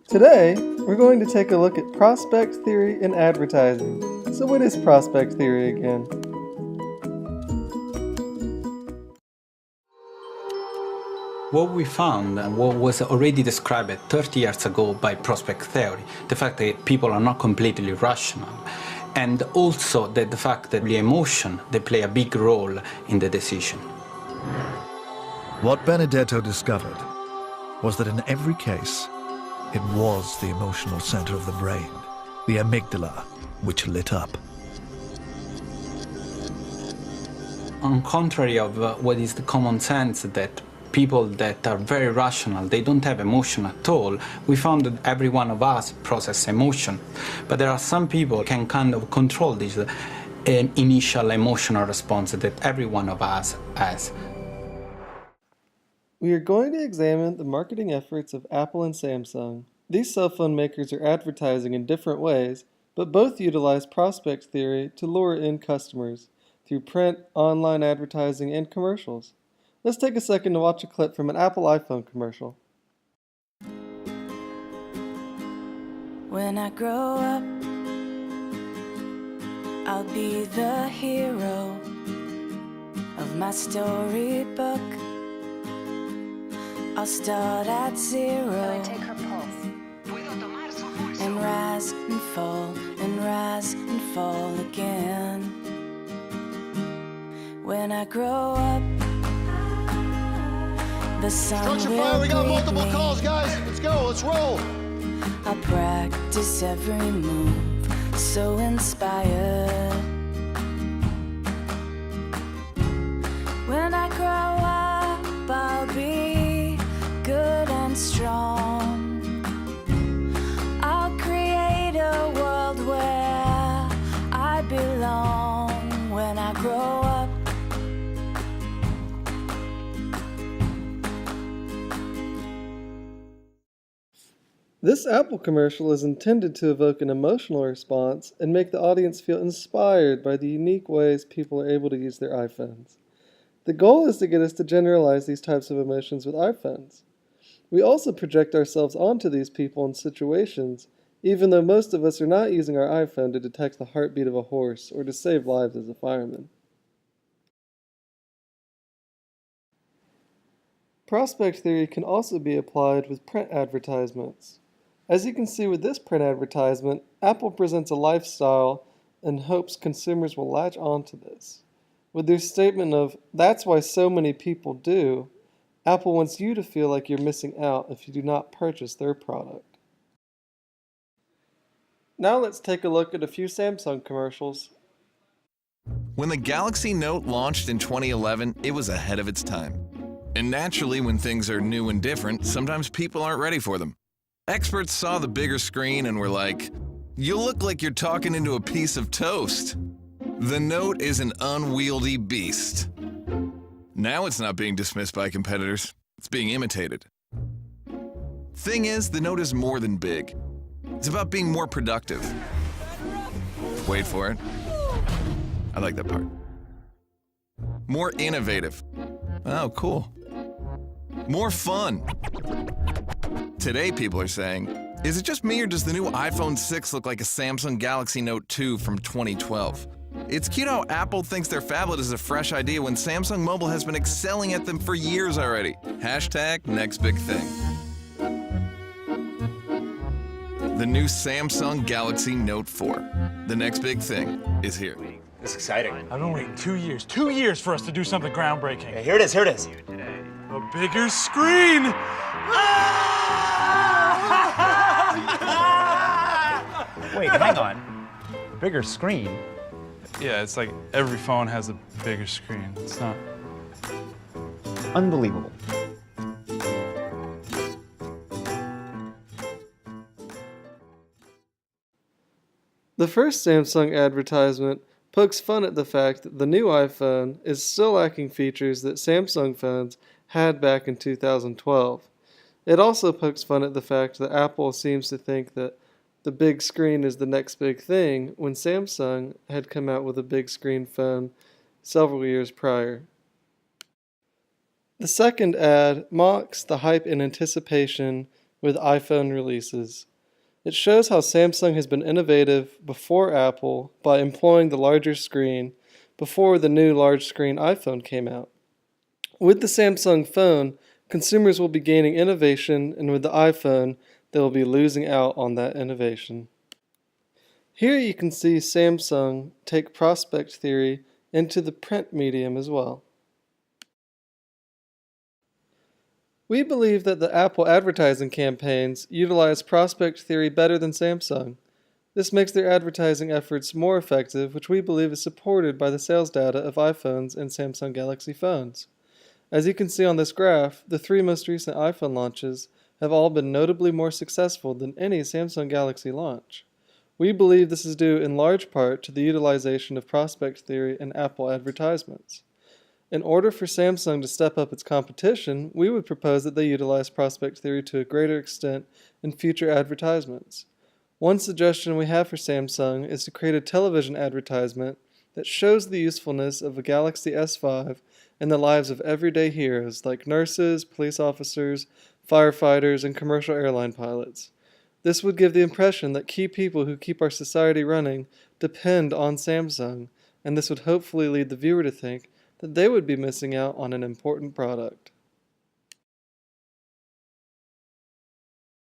Today, we're going to take a look at prospect theory in advertising. So what is prospect theory again? What we found and what was already described 30 years ago by prospect theory, the fact that people are not completely rational, and also that the fact that the emotion, they play a big role in the decision. What Benedetto discovered was that in every case, it was the emotional center of the brain, the amygdala, which lit up. On contrary of what is the common sense that people that are very rational, they don't have emotion at all. We found that every one of us process emotion, but there are some people can kind of control this initial emotional response that every one of us has. We are going to examine the marketing efforts of Apple and Samsung. These cell phone makers are advertising in different ways, but both utilize prospect theory to lure in customers through print, online advertising, and commercials. Let's take a second to watch a clip from an Apple iPhone commercial. When I grow up, I'll be the hero of my storybook. I'll start at zero Take her pulse. and rise and fall and rise and fall again. When I grow up, the sun Structure will fire, we got greet multiple me. calls, guys. Let's go, let's roll. I practice every move, so inspired. When I grow up, I'll be good and strong. I'll create a world where I belong. When I grow up, This Apple commercial is intended to evoke an emotional response and make the audience feel inspired by the unique ways people are able to use their iPhones. The goal is to get us to generalize these types of emotions with iPhones. We also project ourselves onto these people in situations, even though most of us are not using our iPhone to detect the heartbeat of a horse or to save lives as a fireman. Prospect theory can also be applied with print advertisements. As you can see with this print advertisement, Apple presents a lifestyle and hopes consumers will latch onto this. With their statement of, "That's why so many people do," Apple wants you to feel like you're missing out if you do not purchase their product. Now let's take a look at a few Samsung commercials. When the Galaxy Note launched in 2011, it was ahead of its time. And naturally, when things are new and different, sometimes people aren't ready for them. Experts saw the bigger screen and were like, "You look like you're talking into a piece of toast." The Note is an unwieldy beast. Now it's not being dismissed by competitors, it's being imitated. Thing is, the Note is more than big. It's about being more productive. Wait for it. I like that part. More innovative. Oh, cool. More fun. Today, people are saying, is it just me or does the new iPhone 6 look like a Samsung Galaxy Note 2 from 2012? It's cute how Apple thinks their phablet is a fresh idea when Samsung Mobile has been excelling at them for years already. Hashtag next big thing. The new Samsung Galaxy Note 4. The next big thing is here. It's exciting. I've been waiting 2 years. 2 years for us to do something groundbreaking. Hey, here it is, here it is. A bigger screen! Wait, hang on. Bigger screen? Yeah, it's like every phone has a bigger screen. It's not... Unbelievable. The first Samsung advertisement pokes fun at the fact that the new iPhone is still lacking features that Samsung phones had back in 2012. It also pokes fun at the fact that Apple seems to think that the big screen is the next big thing when Samsung had come out with a big screen phone several years prior. The second ad mocks the hype and anticipation with iPhone releases. It shows how Samsung has been innovative before Apple by employing the larger screen before the new large screen iPhone came out. With the Samsung phone, consumers will be gaining innovation, and with the iPhone, they will be losing out on that innovation. Here you can see Samsung take prospect theory into the print medium as well. We believe that the Apple advertising campaigns utilize prospect theory better than Samsung. This makes their advertising efforts more effective, which we believe is supported by the sales data of iPhones and Samsung Galaxy phones. As you can see on this graph, the 3 most recent iPhone launches have all been notably more successful than any Samsung Galaxy launch. We believe this is due in large part to the utilization of prospect theory in Apple advertisements. In order for Samsung to step up its competition, we would propose that they utilize prospect theory to a greater extent in future advertisements. One suggestion we have for Samsung is to create a television advertisement that shows the usefulness of a Galaxy S5 in the lives of everyday heroes like nurses, police officers, firefighters, and commercial airline pilots. This would give the impression that key people who keep our society running depend on Samsung, and this would hopefully lead the viewer to think that they would be missing out on an important product.